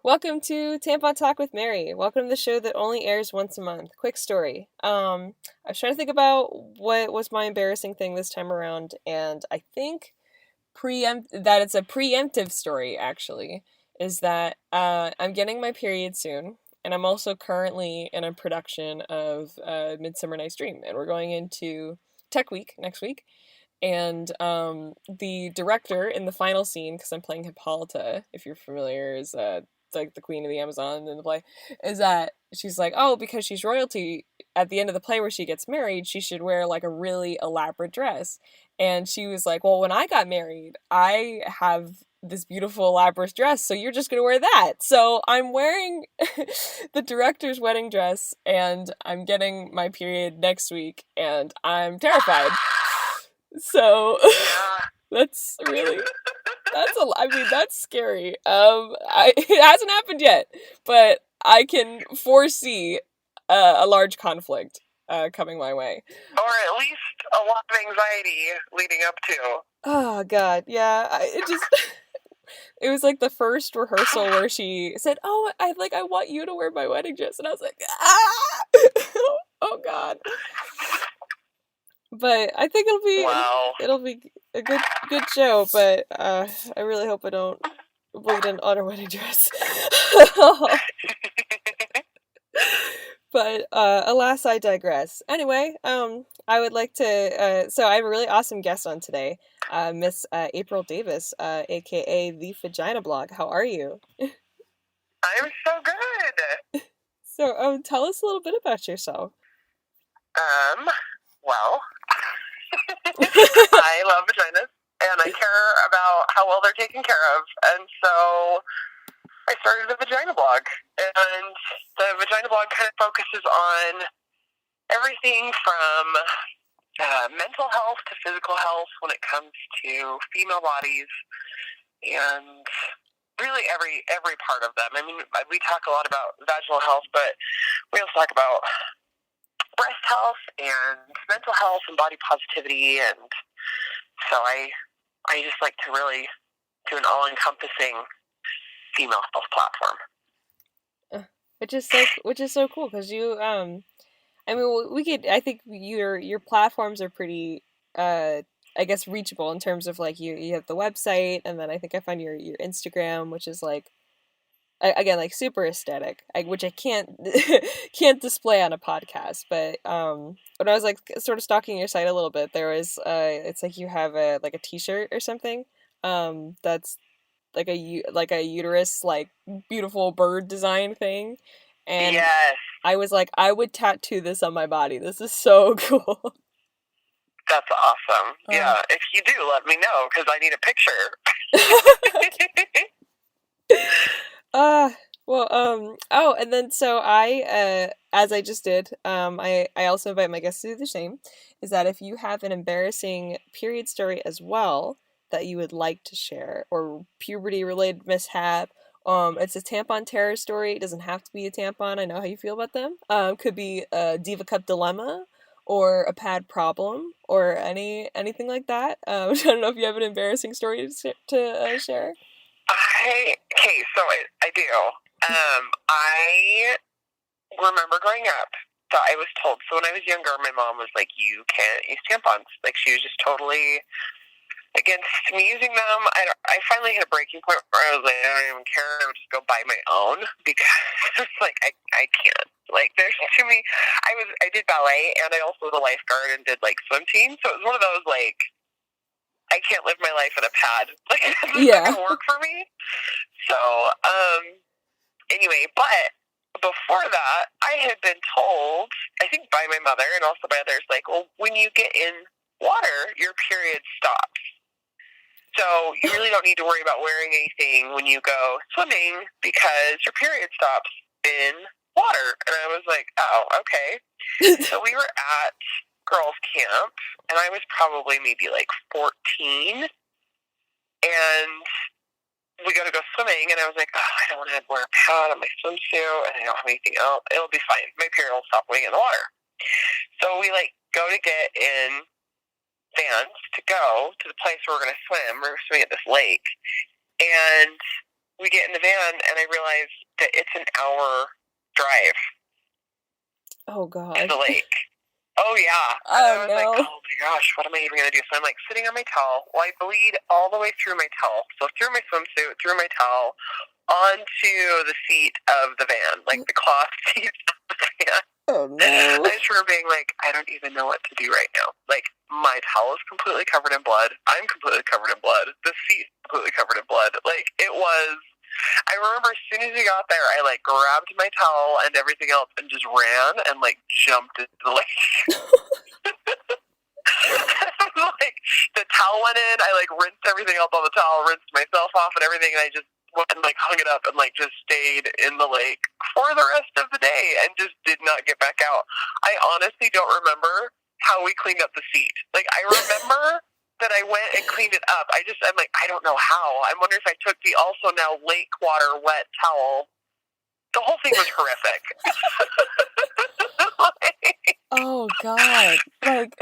Welcome to Tampon Talk with Mary. Welcome to the show that only airs once a month. Quick story. I was trying to think about what was my embarrassing thing this time around, and I think that it's a preemptive story, actually, is that I'm getting my period soon, and I'm also currently in a production of Midsummer Night's Dream, and we're going into Tech Week next week. And the director in the final scene, because I'm playing Hippolyta, if you're familiar, is like the queen of the Amazon in the play, is that she's like, oh, because she's royalty, at the end of the play where she gets married, she should wear like a really elaborate dress. And she was like, well, when I got married, I have this beautiful elaborate dress, so you're just gonna wear that. So I'm wearing the director's wedding dress, and I'm getting my period next week, and I'm terrified. So that's scary. It hasn't happened yet, but I can foresee a large conflict coming my way. Or at least a lot of anxiety leading up to. Oh God, yeah. It was like the first rehearsal where she said, "Oh, I want you to wear my wedding dress," and I was like, "Ah, oh God." But I think it'll be a good show. But I really hope I don't bleed in on her wedding dress. But alas, I digress. Anyway, I would like to. So I have a really awesome guest on today, Miss April Davis, aka the Vagina Blog. How are you? I'm so good. So, tell us a little bit about yourself. Well, I love vaginas, and I care about how well they're taken care of, and so I started the Vagina Blog, and the Vagina Blog kind of focuses on everything from mental health to physical health when it comes to female bodies, and really every part of them. I mean, we talk a lot about vaginal health, but we also talk about breast health and mental health and body positivity, and so I just like to really do an all-encompassing female health platform, which is so cool because you I mean I think your platforms are pretty I guess reachable in terms of like you have the website, and then I think I find your Instagram, which is like again like super aesthetic, which I can't can't display on a podcast. But when I was like sort of stalking your site a little bit, there was it's like you have a t-shirt or something that's like a uterus like beautiful bird design thing, and yes, I was like, I would tattoo this on my body. This is so cool. That's awesome. Yeah, if you do, let me know because I need a picture. Oh, and then so I, as I just did, I also invite my guests to do the same, is that if you have an embarrassing period story as well that you would like to share, or puberty-related mishap, it's a tampon terror story. It doesn't have to be a tampon. I know how you feel about them. Could be a Diva Cup dilemma, or a pad problem, or anything like that. I don't know if you have an embarrassing story to share. Okay, so I do. I remember growing up that I was told, so when I was younger, my mom was like, you can't use tampons. Like, she was just totally against me using them. I finally hit a breaking point where I was like, I don't even care. I would just go buy my own because it's like, I can't. Like, there's too many. I did ballet, and I also was a lifeguard and did, like, swim team. So it was one of those, like, I can't live my life in a pad. Like, it's not going to work for me. So, anyway, but before that, I had been told, I think by my mother and also by others, like, well, when you get in water, your period stops. So you really don't need to worry about wearing anything when you go swimming because your period stops in water. And I was like, oh, okay. So we were at girls' camp, and I was probably maybe like 14, and we go swimming, and I was like, oh, I don't want to wear a pad on my swimsuit, and I don't have anything else. It'll be fine. My period will stop when I get in the water. So we like go to get in vans to go to the place where we're going to swim. We're swimming at this lake, and we get in the van, and I realize that it's an hour drive Oh, to God. the lake. Oh, yeah. Oh, and I was no. like, oh, my gosh, what am I even going to do? So I'm, like, sitting on my towel. Well, I bleed all the way through my towel. So through my swimsuit, through my towel, onto the seat of the van, like the cloth seat of the van. Oh, no. I just remember being like, I don't even know what to do right now. Like, my towel is completely covered in blood. I'm completely covered in blood. The seat is completely covered in blood. Like, it was... I remember as soon as we got there, I, like, grabbed my towel and everything else and just ran and, like, jumped into the lake. Like, the towel went in, I, like, rinsed everything else on the towel, rinsed myself off and everything, and I just went and, like, hung it up and, like, just stayed in the lake for the rest of the day and just did not get back out. I honestly don't remember how we cleaned up the seat. Like, I remember... that I went and cleaned it up. I'm like, I don't know how. I'm wondering if I took the also now lake water wet towel. The whole thing was horrific. Like, oh, God. Like...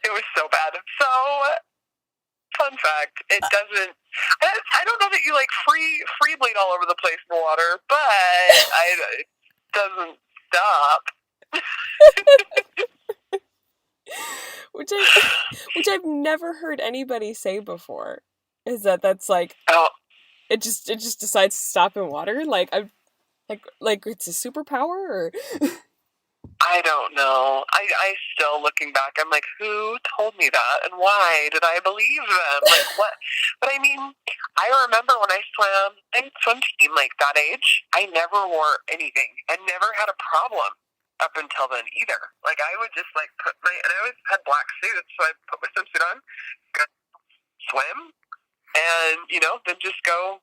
it was so bad. So, fun fact, it doesn't... I don't know that you, like, free bleed all over the place in the water, but it doesn't stop. which I've never heard anybody say before, is that's like, it just decides to stop in water. Like, like it's a superpower, or I don't know. I still, looking back, I'm like, who told me that, and why did I believe them? Like, what? But I mean, I remember when I swam in swim team, like that age, I never wore anything. I never had a problem up until then either. Like, I would just, like, and I always had black suits, so I put my swimsuit on, go swim, and, you know, then just go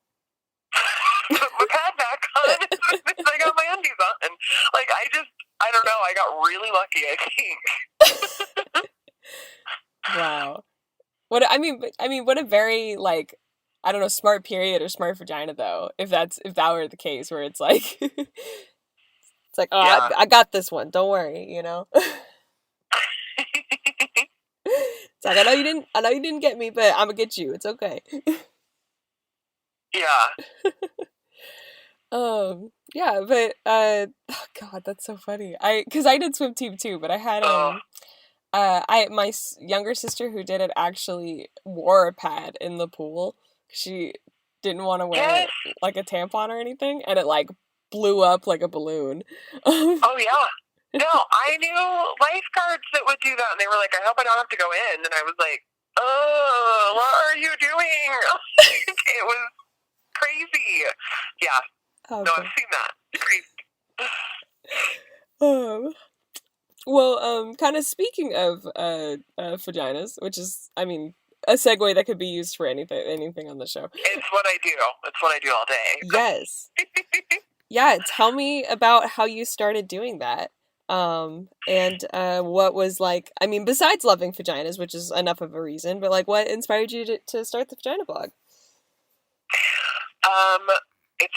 put my pad back on, and I got my undies on. Like, I don't know, I got really lucky, I think. wow. What a very, like, I don't know, smart period or smart vagina, though, if that were the case, where it's like, it's like, oh, yeah. I got this one, don't worry, you know? It's like, I know you didn't get me, but I'm gonna get you, it's okay. Yeah. Yeah, but, oh God, that's so funny. Cause I did swim team too, but I had, my younger sister who did it actually wore a pad in the pool. She didn't want to wear like a tampon or anything, and it like blew up like a balloon. Oh yeah. No, I knew lifeguards that would do that, and they were like, I hope I don't have to go in. And I was like, oh, what are you doing? It was crazy. Yeah. Okay. No, I've seen that. It's crazy. Well, kind of speaking of vaginas, which is, I mean, a segue that could be used for anything on the show. It's what I do. It's what I do all day. Yes. Yeah, tell me about how you started doing that. And what was, like, I mean, besides loving vaginas, which is enough of a reason, but, like, what inspired you to start the Vagina Blog? It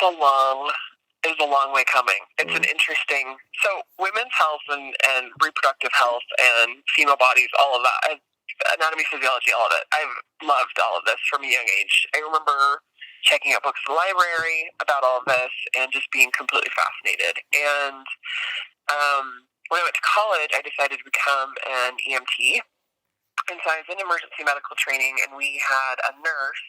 was a long way coming. It's an interesting... So, women's health and reproductive health and female bodies, all of that, anatomy, physiology, all of it. I've loved all of this from a young age. I remember checking out books in the library about all of this and just being completely fascinated. And when I went to college, I decided to become an EMT. And so I was in emergency medical training, and we had a nurse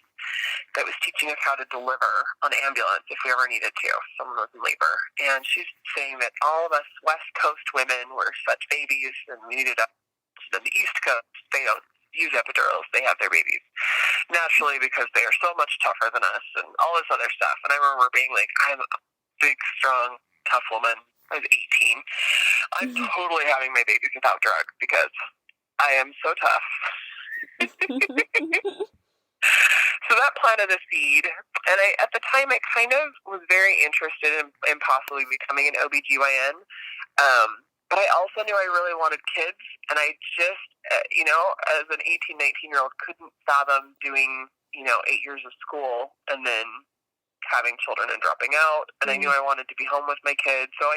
that was teaching us how to deliver on an ambulance if we ever needed to. Someone was in labor. And she's saying that all of us West Coast women were such babies, and we needed to... On the East Coast, they don't use epidurals. They have their babies naturally because they are so much tougher than us and all this other stuff. And I remember being like, I'm a big, strong, tough woman. I was 18. I'm totally having my babies without drugs because I am so tough. So that planted a seed. And at the time, I kind of was very interested in possibly becoming an OBGYN. But I also knew I really wanted kids. And I just, as an 18, 19-year-old, couldn't fathom doing, 8 years of school and then having children and dropping out. And I knew I wanted to be home with my kids. So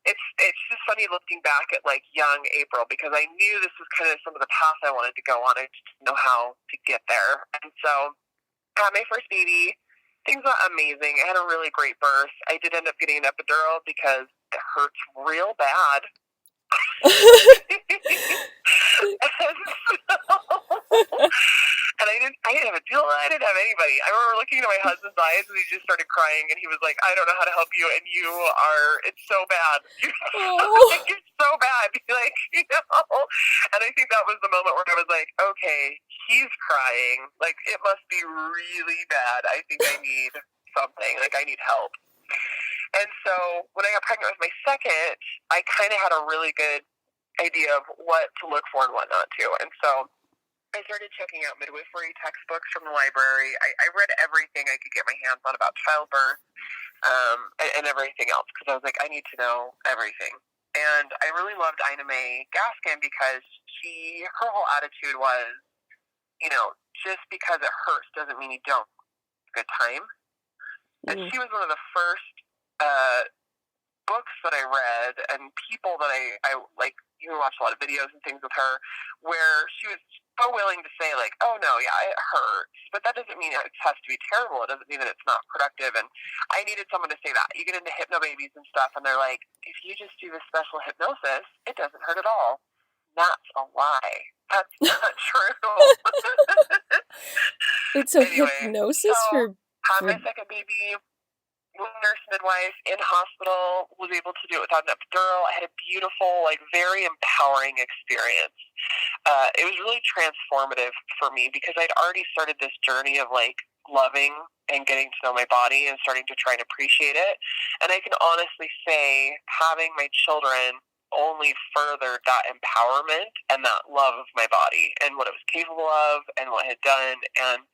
it's just funny looking back at, like, young April, because I knew this was kind of some of the path I wanted to go on. I just didn't know how to get there. And so had my first baby. Things went amazing. I had a really great birth. I did end up getting an epidural because it hurts real bad. And I didn't have a doula. I didn't have anybody. I remember looking into my husband's eyes and he just started crying and he was like, I don't know how to help you and it's so bad. Like, it's so bad. Like, and I think that was the moment where I was like, okay, he's crying. Like, it must be really bad. I think I need something. Like, I need help. And so when I got pregnant with my second, I kind of had a really good idea of what to look for and what not to. And so I started checking out midwifery textbooks from the library. I read everything I could get my hands on about childbirth and everything else because I was like, I need to know everything. And I really loved Ina May Gaskin because her whole attitude was, just because it hurts doesn't mean you don't have a good time. And she was one of the first books that I read and people that I like, watch a lot of videos and things with her where she was so willing to say like, oh no, yeah, it hurts, but that doesn't mean it has to be terrible. It doesn't mean that it's not productive. And I needed someone to say that. You get into hypno babies and stuff and they're like, if you just do this special hypnosis, it doesn't hurt at all. That's a lie. That's not true. It's a anyway, hypnosis for had my second baby, nurse midwife in hospital, was able to do it without an epidural. I had a beautiful, like, very empowering experience. It was really transformative for me because I'd already started this journey of like loving and getting to know my body and starting to try and appreciate it. And I can honestly say having my children only furthered that empowerment and that love of my body and what it was capable of and what it had done. And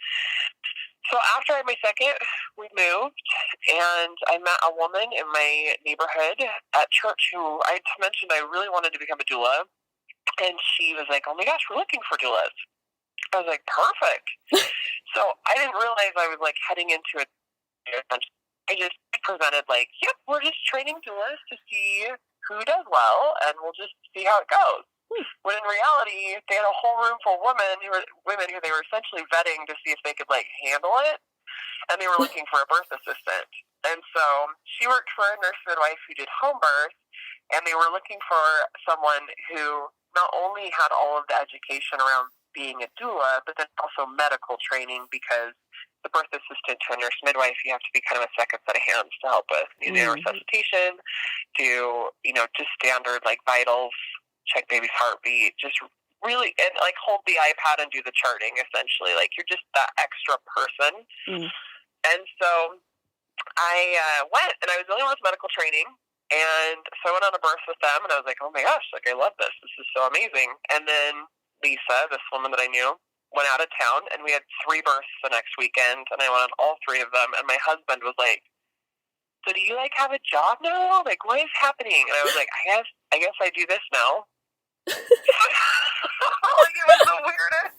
so after I had my second, we moved, and I met a woman in my neighborhood at church who I mentioned I really wanted to become a doula, and she was like, oh my gosh, we're looking for doulas. I was like, perfect. So I didn't realize I was like heading into it. I just presented like, yep, we're just training doulas to see who does well, and we'll just see how it goes. When in reality, they had a whole room full of women who they were essentially vetting to see if they could like handle it, and they were looking for a birth assistant. And so she worked for a nurse midwife who did home birth, and they were looking for someone who not only had all of the education around being a doula, but then also medical training because the birth assistant to a nurse midwife, you have to be kind of a second set of hands to help with resuscitation, do just standard like vitals, check baby's heartbeat, just really, and like hold the iPad and do the charting essentially. Like you're just that extra person. And so I went, and I was the only one with medical training. And so I went on a birth with them, and I was like, oh my gosh, like I love this. This is so amazing. And then Lisa, this woman that I knew, went out of town, and we had 3 births the next weekend, and I went on all 3 of them. And my husband was like, so do you like have a job now? Like what is happening? And I was like, I guess I do this now. Like it was the weirdest.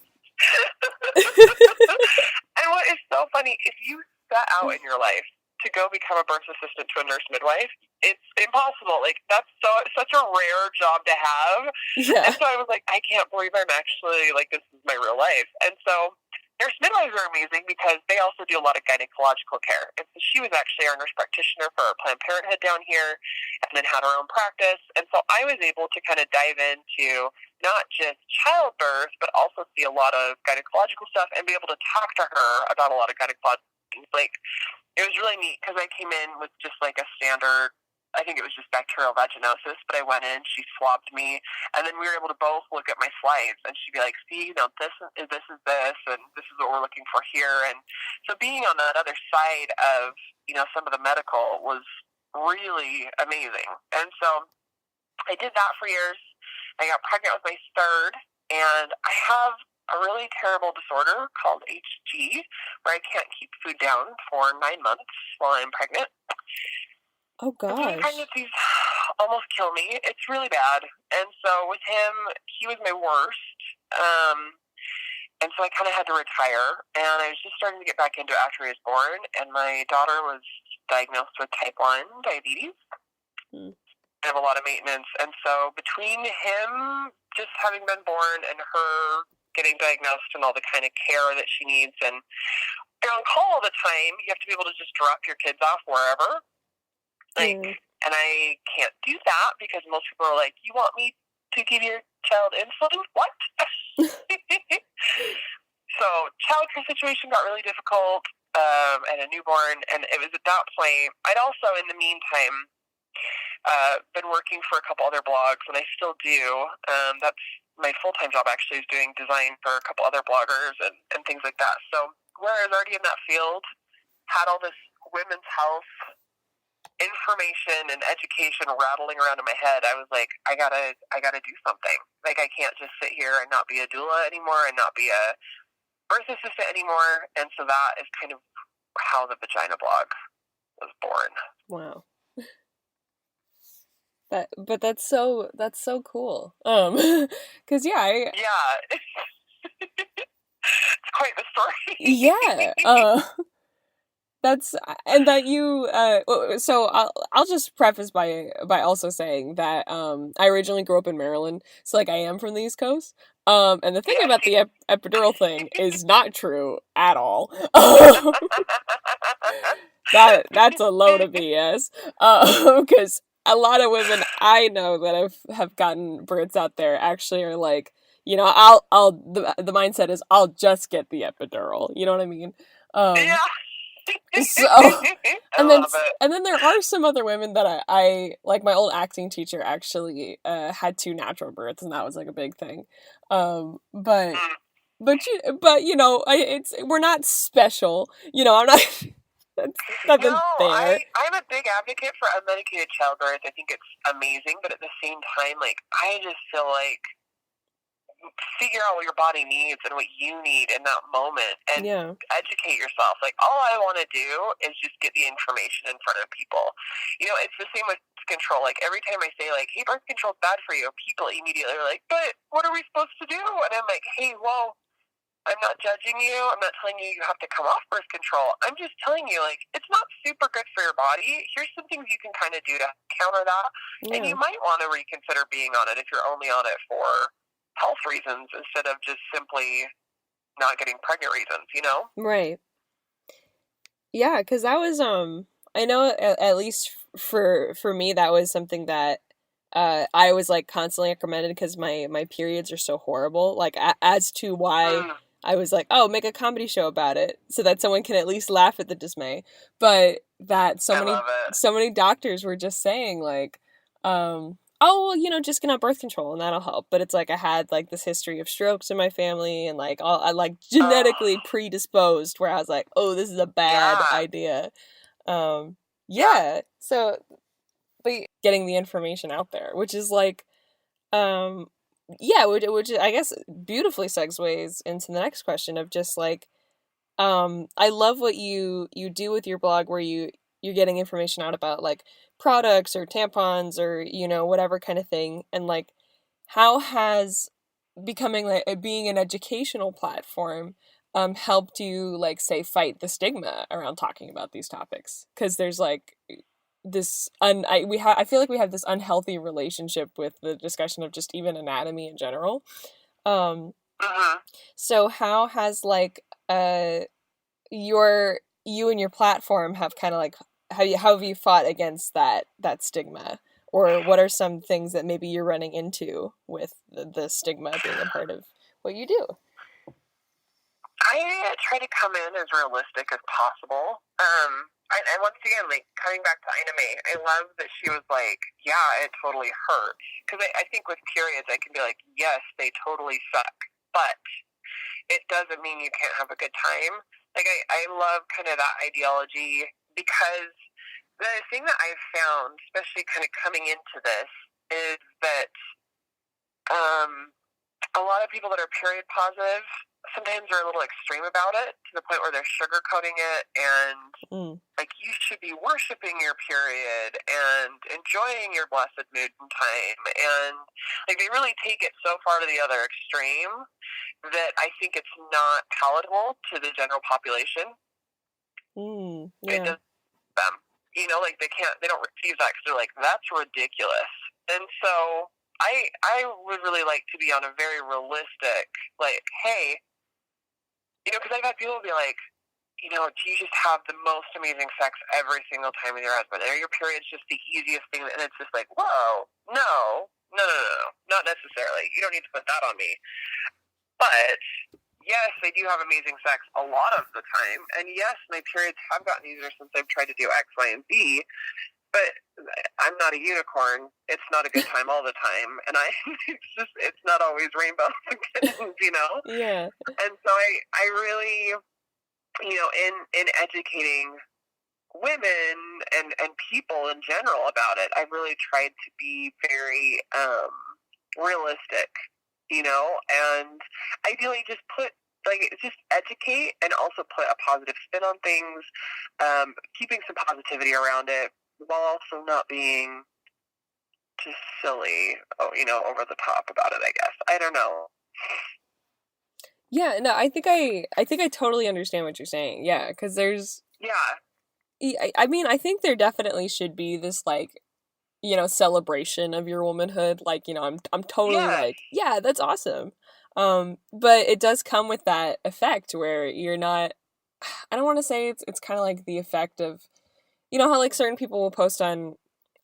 And what is so funny, if you set out in your life to go become a birth assistant to a nurse midwife, it's impossible. Like that's such a rare job to have. Yeah. And so I was like, I can't believe I'm actually like this is my real life. And so nurse midwives are amazing because they also do a lot of gynecological care. And so she was actually our nurse practitioner for our Planned Parenthood down here and then had her own practice. And so I was able to kind of dive into not just childbirth, but also see a lot of gynecological stuff and be able to talk to her about a lot of gynecological things. Like, it was really neat because I came in with just like a standard, I think it was just bacterial vaginosis, but I went in, she swabbed me, and then we were able to both look at my slides, and she'd be like, see, this is this, and this is what we're looking for here. And so being on that other side of, some of the medical was really amazing. And so I did that for years. I got pregnant with my third, and I have a really terrible disorder called HG, where I can't keep food down for 9 months while I'm pregnant. Oh, gosh. Pregnancies almost kill me. It's really bad. And so with him, he was my worst. And so I kind of had to retire. And I was just starting to get back into it after he was born. And my daughter was diagnosed with type 1 diabetes. I have a lot of maintenance. And so between him just having been born and her getting diagnosed and all the kind of care that she needs, and you're on call all the time. You have to be able to just drop your kids off wherever. Like, and I can't do that because most people are like, you want me to give your child insulin? What? So childcare situation got really difficult, and a newborn, and it was at that point. I'd also, in the meantime, been working for a couple other blogs, and I still do. That's my full-time job, actually, is doing design for a couple other bloggers and things like that. So where I was already in that field, had all this women's health information and education rattling around in my head, I was like, I gotta do something. Like, I can't just sit here and not be a doula anymore and not be a birth assistant anymore. And so that is kind of how the Vagina Blog was born. Wow. But that's so cool. 'Cause yeah, it's quite the story. Yeah. That's, and that you, so I'll just preface by also saying that I originally grew up in Maryland, so like I am from the East Coast. And the thing about the epidural thing is not true at all. That's a load of BS. Because a lot of women I know that have gotten births out there actually are like, you know, the mindset is I'll just get the epidural. You know what I mean? Yeah. So, and then there are some other women that I like. My old acting teacher actually had 2 natural births, and that was like a big thing. But you know, we're not special. You know, I'm not. That's nothing there. I'm a big advocate for unmedicated childbirth. I think it's amazing, but at the same time, like, I just feel like figure out what your body needs and what you need in that moment and educate yourself. Like, all I want to do is just get the information in front of people. You know, it's the same with birth control. Like, every time I say, like, hey, birth control is bad for you, people immediately are like, but what are we supposed to do? And I'm like, hey, well, I'm not judging you. I'm not telling you you have to come off birth control. I'm just telling you, like, it's not super good for your body. Here's some things you can kind of do to counter that. Yeah. And you might want to reconsider being on it if you're only on it for health reasons instead of just simply not getting pregnant reasons, you know? Right. Yeah, because that was, I know at least for me, that was something that I was like constantly recommended because my periods are so horrible. Like, as to why I was like, oh, make a comedy show about it so that someone can at least laugh at the dismay. But that so many doctors were just saying like, oh, well, you know, just get on birth control and that'll help. But it's like I had like this history of strokes in my family and like I like genetically predisposed where I was like, oh, this is a bad idea. So, but getting the information out there, which is like, which I guess beautifully segues into the next question of just like, I love what you do with your blog where you're getting information out about like products or tampons or, you know, whatever kind of thing. And like, how has becoming like being an educational platform helped you like say fight the stigma around talking about these topics? Because there's like this I feel like we have this unhealthy relationship with the discussion of just even anatomy in general. So how has like you and your platform have kind of like how have you fought against that stigma, or what are some things that maybe you're running into with the stigma being a part of what you do? I try to come in as realistic as possible. And once again, like, coming back to Ina May, I love that she was like, yeah, it totally hurts. Because I think with periods, I can be like, yes, they totally suck. But it doesn't mean you can't have a good time. Like, I love kind of that ideology, because the thing that I've found, especially kind of coming into this, is that a lot of people that are period positive sometimes are a little extreme about it to the point where they're sugarcoating it and like, you should be worshiping your period and enjoying your blessed mood and time, and like, they really take it so far to the other extreme that I think it's not palatable to the general population. It does them, you know, like they don't receive that because they're like, that's ridiculous. And so I would really like to be on a very realistic, like, hey, you know, because I've had people be like, do you just have the most amazing sex every single time with your husband? Are your periods just the easiest thing? And it's just like, whoa, no, no, no, no, no, not necessarily. You don't need to put that on me. But yes, they do have amazing sex a lot of the time. And yes, my periods have gotten easier since I've tried to do X, Y, and Z. But I'm not a unicorn. It's not a good time all the time. And it's not always rainbows and kittens, Yeah. And so I really, in educating women and people in general about it, I've really tried to be very realistic, and ideally just educate and also put a positive spin on things, keeping some positivity around it while also not being just silly, over the top about it, I guess. I don't know. Yeah, no, I think I totally understand what you're saying. Yeah, because there's, Yeah. I mean, I think there definitely should be this like, celebration of your womanhood. Like, I'm totally Yes. like, yeah, that's awesome. But it does come with that effect where you're not. I don't want to say it's kind of like the effect of, how like certain people will post on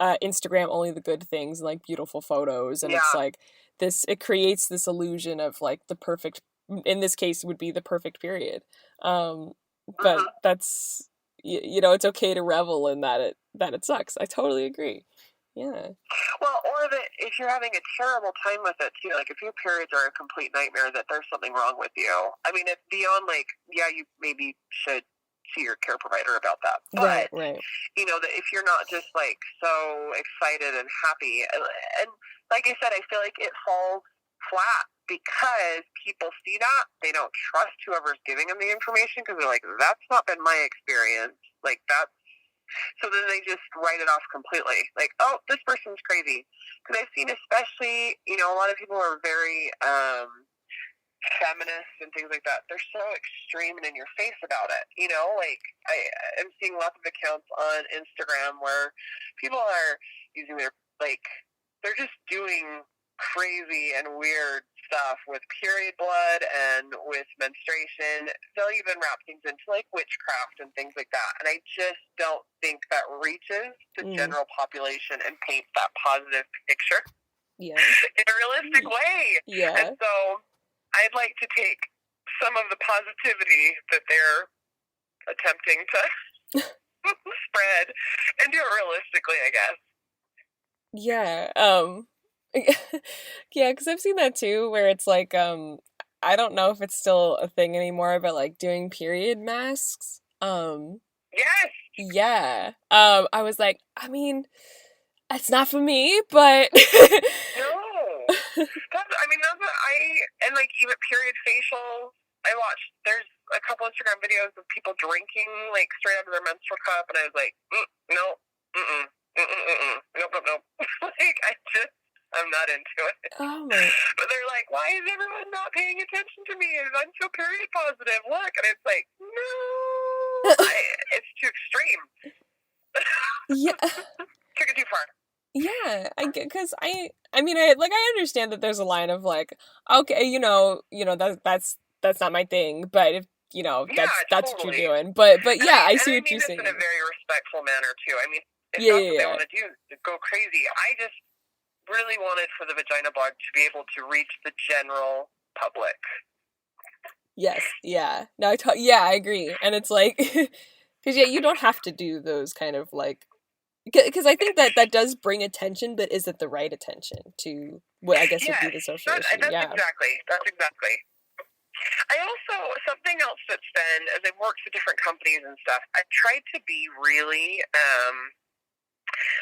Instagram only the good things, like beautiful photos, and it's Yeah. like it creates this illusion of like the perfect, in this case would be the perfect period. Um, but Mm-hmm. that's, it's okay to revel in that it sucks. I totally agree. Yeah. Well, or that if you're having a terrible time with it too, like if your periods are a complete nightmare, that there's something wrong with you. I mean, it's beyond like, yeah, you maybe should see your care provider about that. Right, But, right. that if you're not just like so excited and happy, and like I said, I feel like it falls flat because people see that, they don't trust whoever's giving them the information because they're like, that's not been my experience. Like, that's so then they just write it off completely. Like, oh, this person's crazy. Because I've seen, especially, a lot of people are very feminist and things like that. They're so extreme and in your face about it. Like I'm seeing lots of accounts on Instagram where people are using they're just doing crazy and weird stuff with period blood and with menstruation. They'll even wrap things into like witchcraft and things like that. And I just don't think that reaches the general population and paints that positive picture Yeah. in a realistic way. Yeah. And so I'd like to take some of the positivity that they're attempting to spread and do it realistically, I guess. Yeah. Yeah, because I've seen that too, where it's like, I don't know if it's still a thing anymore, but like doing period masks. Yes. Yeah. I was like, I mean, it's not for me, but No. That's what and like even period facials. I watched, there's a couple Instagram videos of people drinking like straight out of their menstrual cup, and I was like, no, nope, nope, nope. Like, I'm not into it. Oh my. But they're like, why is everyone not paying attention to me? I'm so period positive. Look. And it's like, no. It's too extreme. Yeah. Took it too far. Yeah, because I mean, I understand that there's a line of like, okay, that's not my thing, but if that's what you're totally. doing, but yeah, I see and what you're this saying. in a very respectful manner too. I mean, if Yeah, that's what they yeah. want to do, go crazy. I just really wanted for the Vagina Blog to be able to reach the general public. Yes, yeah. No, I agree, and it's like, because yeah, you don't have to do those kind of like. Because I think that does bring attention, but is it the right attention to what I guess would be the social issue? That's Yeah. exactly. I also, something else that's been, as I've worked for different companies and stuff, I've tried to be really,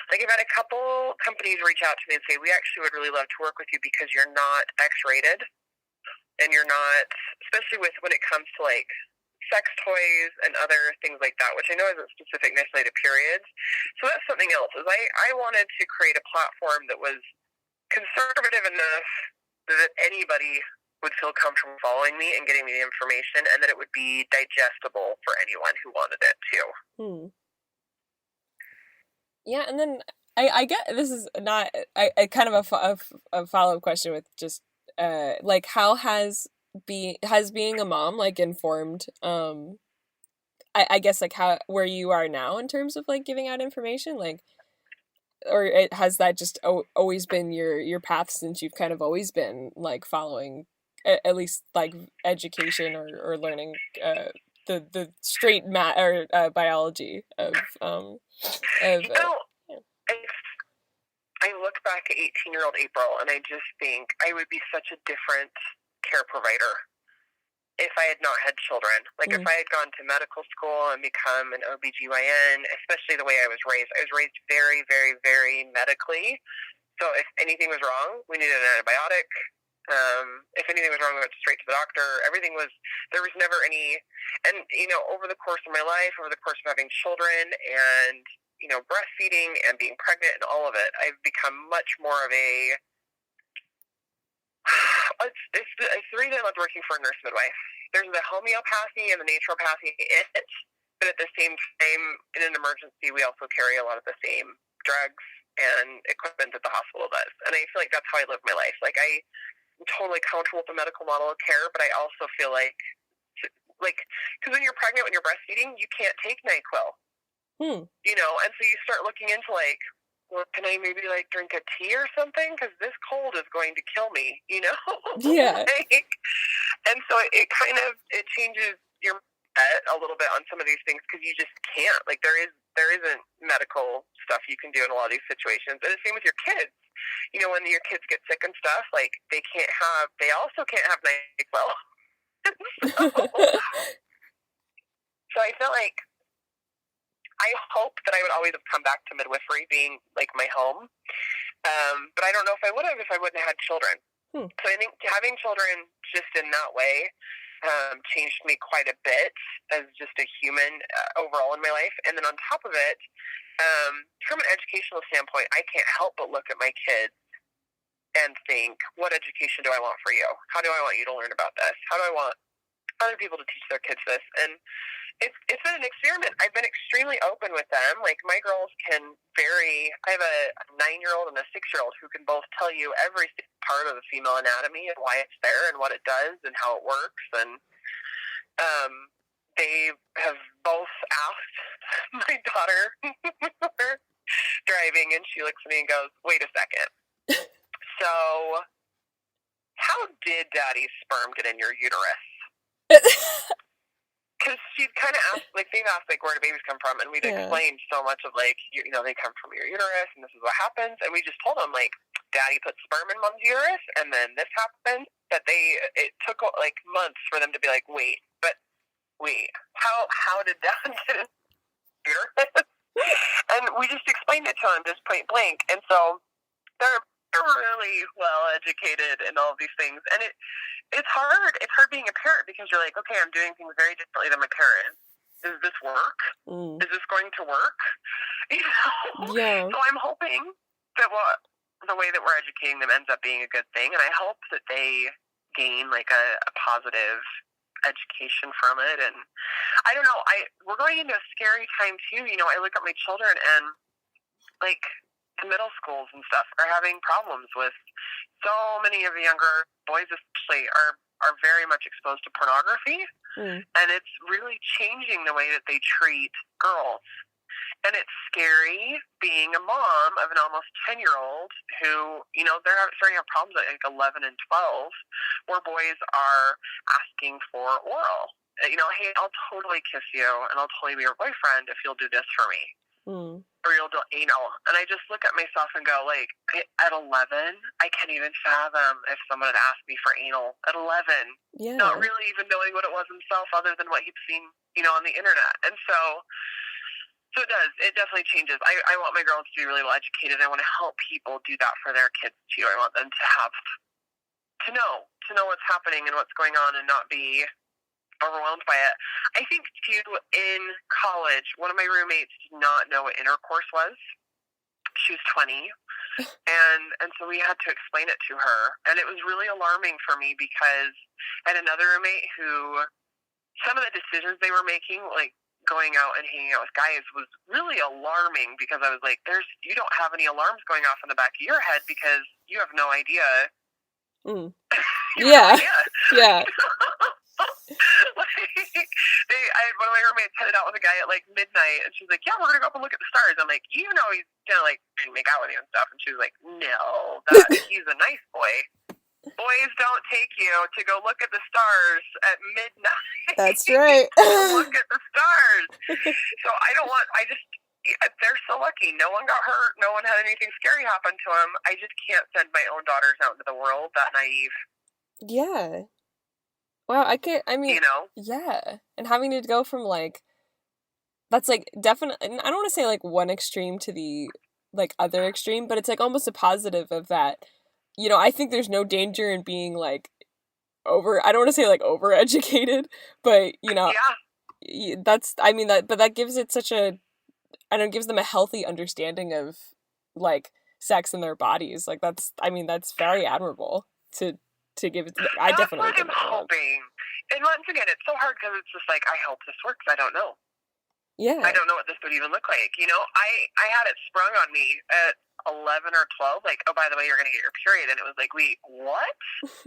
like I've had a couple companies reach out to me and say, we actually would really love to work with you because you're not X-rated and you're not, especially with when it comes to like sex toys and other things like that, which I know isn't specific necessarily to periods. So that's something else. Is I wanted to create a platform that was conservative enough that anybody would feel comfortable following me and getting me the information, and that it would be digestible for anyone who wanted it too. Yeah, and then I get this is not I kind of a follow-up question with just like how has being a mom like informed I guess like where you are now in terms of like giving out information, like, or has that just always been your path since you've kind of always been like following at least like education or learning the straight math or biology of You know, yeah. I look back at 18-year-old April, and I just think I would be such a different care provider if I had not had children. Like, if I had gone to medical school and become an OBGYN, especially the way I was raised very, very, very medically. So if anything was wrong, we needed an antibiotic. If anything was wrong, we went straight to the doctor. There was never any, and, over the course of my life, over the course of having children and, breastfeeding and being pregnant and all of it, I've become much more of a, it's the reason I loved working for a nurse midwife. There's the homeopathy and the naturopathy in it, but at the same time, in an emergency, we also carry a lot of the same drugs and equipment that the hospital does. And I feel like that's how I live my life. Like, I'm totally comfortable with the medical model of care, but I also feel like, because when you're pregnant, when you're breastfeeding, you can't take NyQuil. And so you start looking into like, well, can I maybe like drink a tea or something? Because this cold is going to kill me, Yeah. And so it changes your mindset a little bit on some of these things because you just can't. Like there isn't medical stuff you can do in a lot of these situations. And the same with your kids. When your kids get sick and stuff, like they also can't have NyQuil. So I feel like I hope that I would always have come back to midwifery being like my home. But I don't know if I would have if I wouldn't have had children. So I think having children just in that way changed me quite a bit as just a human overall in my life. And then on top of it, from an educational standpoint, I can't help but look at my kids and think, what education do I want for you? How do I want you to learn about this? How do I want other people to teach their kids this? And it's been an experiment. I've been extremely open with them. Like my girls I have a 9-year-old and a 6-year-old who can both tell you every part of the female anatomy and why it's there and what it does and how it works. And they have both asked my daughter, we're driving, and she looks at me and goes, wait a second. So how did daddy's sperm get in your uterus? Because she'd kind of asked, like, they've asked, like, where do babies come from? And we'd explained so much of, like, they come from your uterus, and this is what happens. And we just told them, like, daddy put sperm in mom's uterus, and then this happened. That it took, like, months for them to be like, wait, how did dad get in uterus? And we just explained it to them, just point blank. And so they're really well educated in all of these things. And it's hard. It's hard being a parent because you're like, okay, I'm doing things very differently than my parents. Does this work? Is this going to work? Yeah. So I'm hoping that the way that we're educating them ends up being a good thing, and I hope that they gain like a positive education from it. And I don't know. We're going into a scary time too. I look at my children and like the middle schools and stuff are having problems with so many of the younger boys especially are very much exposed to pornography, and it's really changing the way that they treat girls. And it's scary being a mom of an almost 10-year-old who, they're starting to have problems at like 11 and 12 where boys are asking for oral. Hey, I'll totally kiss you and I'll totally be your boyfriend if you'll do this for me. Or you'll do anal. And I just look at myself and go, like, at 11, I can't even fathom if someone had asked me for anal at 11. Yeah. Not really even knowing what it was himself other than what he'd seen, on the internet. And so it does. It definitely changes. I want my girls to be really well educated. I want to help people do that for their kids, too. I want them to know what's happening and what's going on and not be overwhelmed by it. I think, too, in college, one of my roommates did not know what intercourse was. She was 20, and so we had to explain it to her. And it was really alarming for me because I had another roommate who, some of the decisions they were making, like going out and hanging out with guys, was really alarming because I was like, you don't have any alarms going off in the back of your head because you have no idea. Yeah. Yeah. One of my roommates headed out with a guy at like midnight, and she's like, "Yeah, we're gonna go up and look at the stars." I'm like, "You know, he's gonna like make out with you and stuff." And she was like, "No, that he's a nice boy. Boys don't take you to go look at the stars at midnight." That's right. Look at the stars. So I don't want. They're so lucky. No one got hurt. No one had anything scary happen to them. I just can't send my own daughters out into the world that naive. Yeah. Wow, I mean, You know? yeah. And having to go from like, that's like definitely, I don't want to say like one extreme to the like other extreme, but it's like almost a positive of that. I think there's no danger in being like I don't want to say like overeducated, but Yeah. but that gives it such a, I don't know, gives them a healthy understanding of like sex in their bodies. Like that's very admirable to give it. I That's definitely what I'm hoping. And once again, it's so hard because it's just like, I hope this works. I don't know. Yeah. I don't know what this would even look like. I had it sprung on me at 11 or 12. Like, oh, by the way, you're going to get your period. And it was like, wait, what?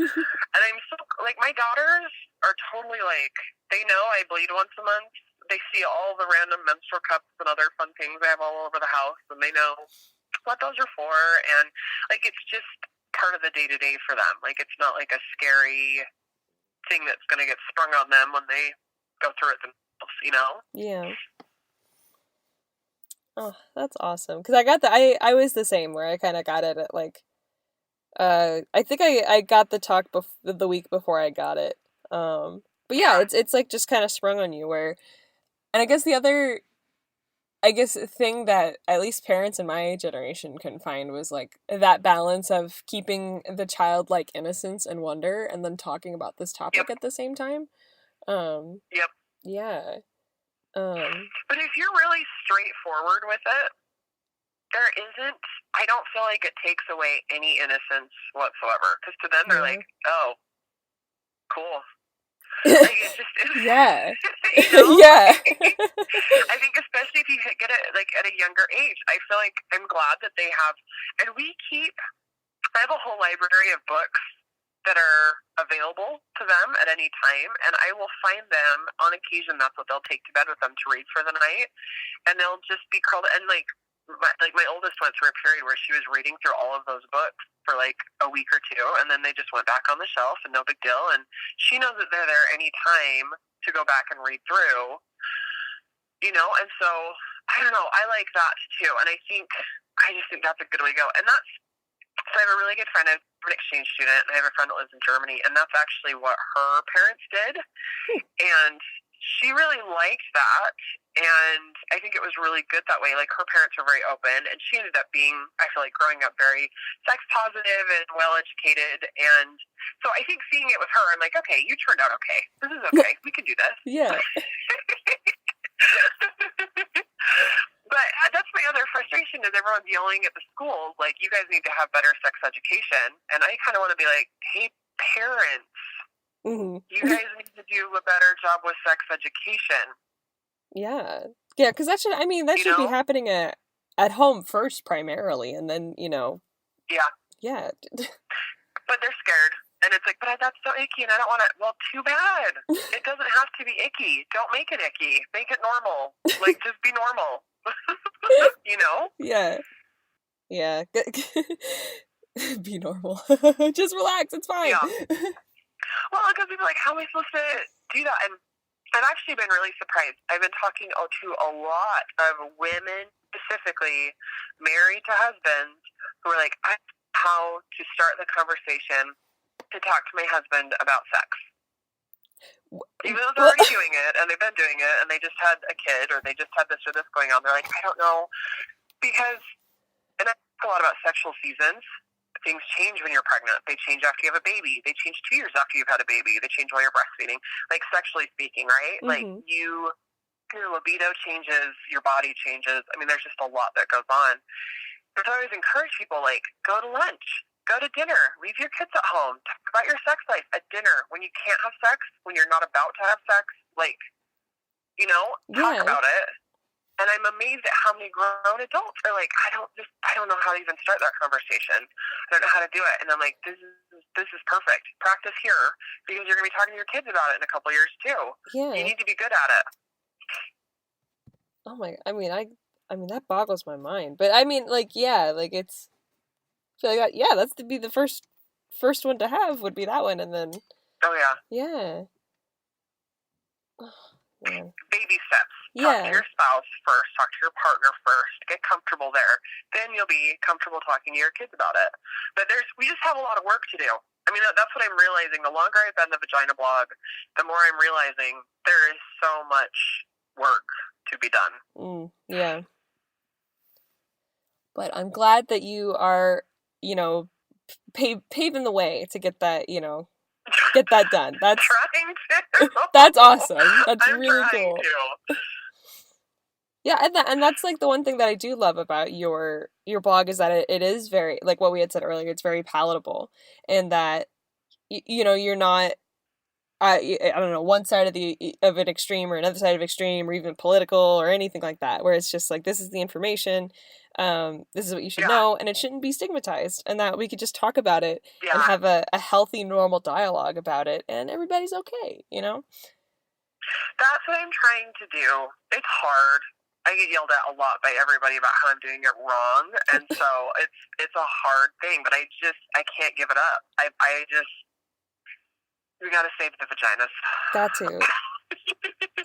And I'm so, like, my daughters are totally like, they know I bleed once a month. They see all the random menstrual cups and other fun things I have all over the house. And they know what those are for. And, like, it's just part of the day-to-day for them. Like, it's not like a scary thing that's going to get sprung on them when they go through it themselves, Yeah. Oh, that's awesome. Because I was the same, where I kind of got it at like, I think I got the talk the week before I got it. But yeah, it's like just kind of sprung on you where, and I guess the other, thing that at least parents in my generation couldn't find was like that balance of keeping the childlike innocence and wonder and then talking about this topic at the same time. Yep. Yeah. But if you're really straightforward with it, I don't feel like it takes away any innocence whatsoever. Because to them, they're like, oh, cool. Like, it's just, yeah. Yeah. I think especially if you get it like at a younger age, I feel like I'm glad that they have, and I have a whole library of books that are available to them at any time, and I will find them on occasion. That's what they'll take to bed with them to read for the night, and they'll just be curled. And like my oldest went through a period where she was reading through all of those books for like a week or two, and then they just went back on the shelf, and no big deal. And she knows that they're there any time to go back and read through, And so I don't know. I like that too, and I just think that's a good way to go. And so I have a really good friend. I'm an exchange student, and I have a friend that lives in Germany, and that's actually what her parents did. And she really liked that, and I think it was really good that way. Like, her parents were very open, and she ended up being, I feel like, growing up very sex positive and well-educated. And so I think seeing it with her, I'm like, okay, you turned out okay. This is okay. We can do this. Yeah. But that's my other frustration is everyone's yelling at the schools, like, you guys need to have better sex education. And I kind of want to be like, hey, parents, you guys need to do a better job with sex education. Yeah. Yeah, because that should be happening at home first primarily, and then, Yeah. Yeah. But they're scared. And it's like, but that's so icky, and I don't want to. Well, too bad. It doesn't have to be icky. Don't make it icky. Make it normal. Like, just be normal. Yeah. Yeah. Be normal. Just relax. It's fine. Yeah. Well, because people are like, how am I supposed to do that? And I've actually been really surprised. I've been talking to a lot of women, specifically married to husbands, who are like, I don't know how to start the conversation to talk to my husband about sex. Even though they're already doing it, and they've been doing it, and they just had a kid, or they just had this or this going on, they're like, I don't know. Because, and I talk a lot about sexual seasons. Things change when you're pregnant. They change after you have a baby. They change 2 years after you've had a baby. They change while you're breastfeeding. Like, sexually speaking, right? Like, your libido changes, your body changes. I mean, there's just a lot that goes on. But I always encourage people, like, go to lunch. Go to dinner. Leave your kids at home. Talk about your sex life at dinner. When you can't have sex, when you're not about to have sex, like, talk about it. And I'm amazed at how many grown adults are like, I don't know how to even start that conversation. I don't know how to do it. And I'm like, this is perfect. Practice here, because you're going to be talking to your kids about it in a couple years too. Yeah. You need to be good at it. Oh my, I mean that boggles my mind. But I mean, like, yeah, like it's, I feel like, yeah, that's to be the first one to have would be that one, and then, Oh yeah. yeah. Oh, man. Baby steps. Yeah. Talk to your spouse first. Talk to your partner first. Get comfortable there. Then you'll be comfortable talking to your kids about it. But we just have a lot of work to do. I mean, that's what I'm realizing. The longer I've been the Vagina Blog, the more I'm realizing there is so much work to be done. Yeah. But I'm glad that you are, you know, paving the way to get that, you know, get that done. That's trying to. That's awesome. That's I'm really trying cool. to. Yeah, and that's like the one thing that I do love about your blog is that it is very, like what we had said earlier, it's very palatable, and that you know, you're not I don't know, one side of an extreme or another side of extreme or even political or anything like that, where it's just like, this is the information, this is what you should know, and it shouldn't be stigmatized, and that we could just talk about it and have a healthy, normal dialogue about it, and everybody's okay, you know? That's what I'm trying to do. It's hard. I get yelled at a lot by everybody about how I'm doing it wrong, and so it's a hard thing, but I can't give it up. We gotta save the vaginas. Got to.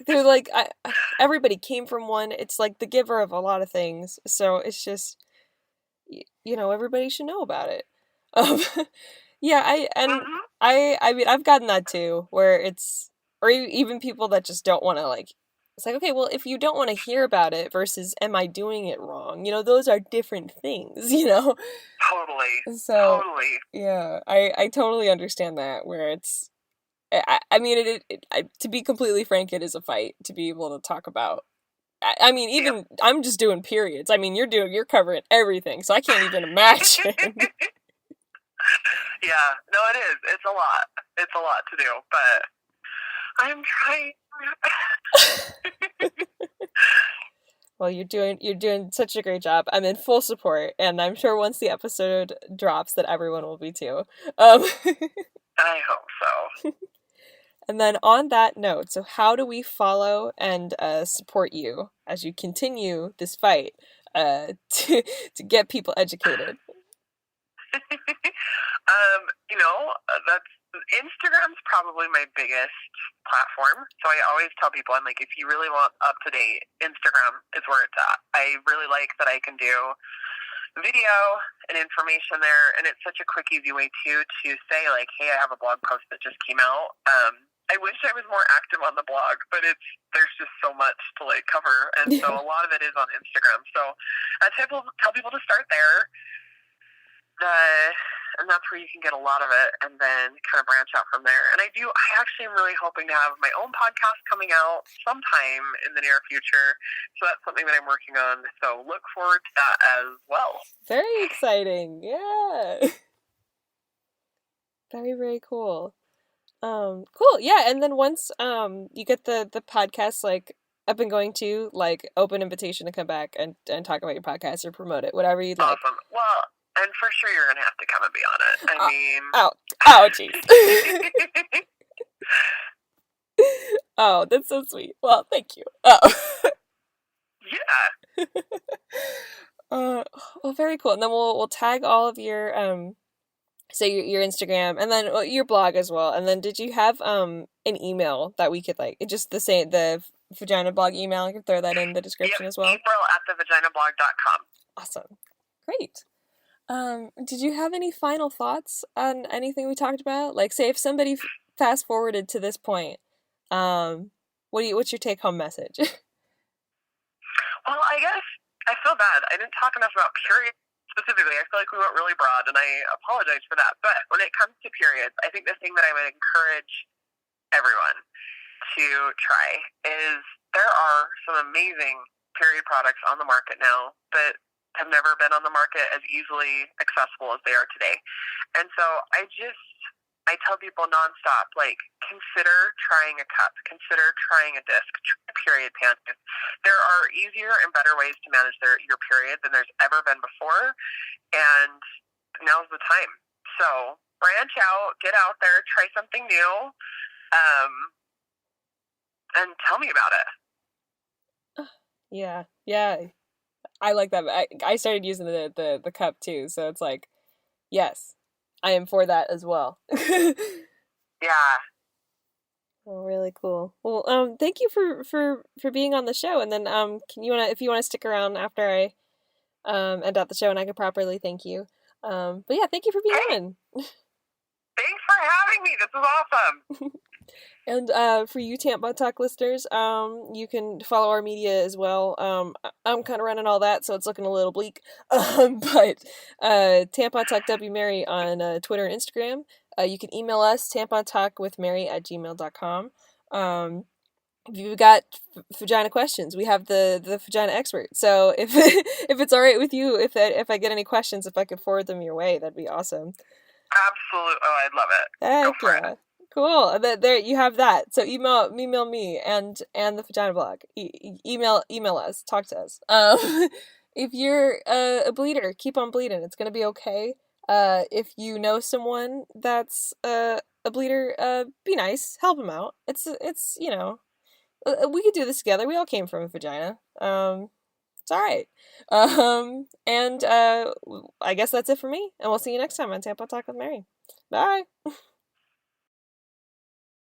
They're like, everybody came from one. It's like the giver of a lot of things. So it's just, you know, everybody should know about it. Yeah, I mean, I've gotten that too, where it's, or even people that just don't want to, like, it's like, okay, well, if you don't want to hear about it versus am I doing it wrong? You know, those are different things, you know? Totally. So, totally. Yeah, I totally understand that, where it's, I mean, to be completely frank, it is a fight to be able to talk about. I mean, even I'm just doing periods. I mean, you're covering everything, so I can't even imagine. Yeah, no, it is. It's a lot. It's a lot to do, but I'm trying. Well, you're doing such a great job. I'm in full support, and I'm sure once the episode drops, that everyone will be too. I hope so. And then on that note, so how do we follow and support you as you continue this fight to get people educated? You know, Instagram's probably my biggest platform. So I always tell people, I'm like, if you really want up to date, Instagram is where it's at. I really like that I can do video and information there, and it's such a quick, easy way too to say, like, hey, I have a blog post that just came out. I wish I was more active on the blog, but there's just so much to like cover, and so a lot of it is on Instagram. So I tell people to start there, and that's where you can get a lot of it, and then kind of branch out from there. And I actually am really hoping to have my own podcast coming out sometime in the near future. So that's something that I'm working on. So look forward to that as well. Very exciting. Yeah. Very, very cool. Cool. Yeah, and then once you get the podcast like up and going too, like open invitation to come back and talk about your podcast or promote it, whatever you'd like. Awesome. Well, and for sure you're gonna have to come and be on it. I mean, jeez. Oh, that's so sweet. Well, thank you. Oh. Yeah. Well, very cool. And then we'll tag all of your so your Instagram, and then your blog as well. And then did you have an email that we could, like, just the Vagina Blog email? I can throw that in the description as well. April@thevaginablog.com. Awesome. Great. Did you have any final thoughts on anything we talked about? Like, say if somebody fast forwarded to this point, what's your take home message? Well, I guess I feel bad. I didn't talk enough about periods specifically. I feel like we went really broad, and I apologize for that. But when it comes to periods, I think the thing that I would encourage everyone to try is there are some amazing period products on the market now that have never been on the market as easily accessible as they are today. And so I I tell people nonstop, like, consider trying a cup, consider trying a disc, try period panties. There are easier and better ways to manage your period than there's ever been before, and now's the time. So branch out, get out there, try something new, and tell me about it. Yeah, yeah, I like that. I started using the cup too, so it's like, yes, I am for that as well. Yeah. Oh, really cool. Well, thank you for being on the show. And then, can you wanna if you wanna stick around after I end out the show, and I can properly thank you. But yeah, thank you for being Hey, on. thanks for having me. This is awesome. And for you Tampon Talk listeners, you can follow our media as well. I'm kind of running all that, so it's looking a little bleak. But Tampon Talk W Mary on Twitter and Instagram. You can email us tampontalkwithmary@gmail.com. If you've got vagina questions, we have the vagina expert. So if if it's all right with you, if I get any questions, if I could forward them your way, that'd be awesome. Absolutely. Oh, I'd love it. Go Heck for it. yeah. Cool. There you have that. So email me and the Vagina Blog. Email us. Talk to us. If you're a bleeder, keep on bleeding. It's gonna be okay. If you know someone that's a bleeder, be nice. Help them out. It's we could do this together. We all came from a vagina. It's all right. And I guess that's it for me. And we'll see you next time on Tampa Talk with Mary. Bye.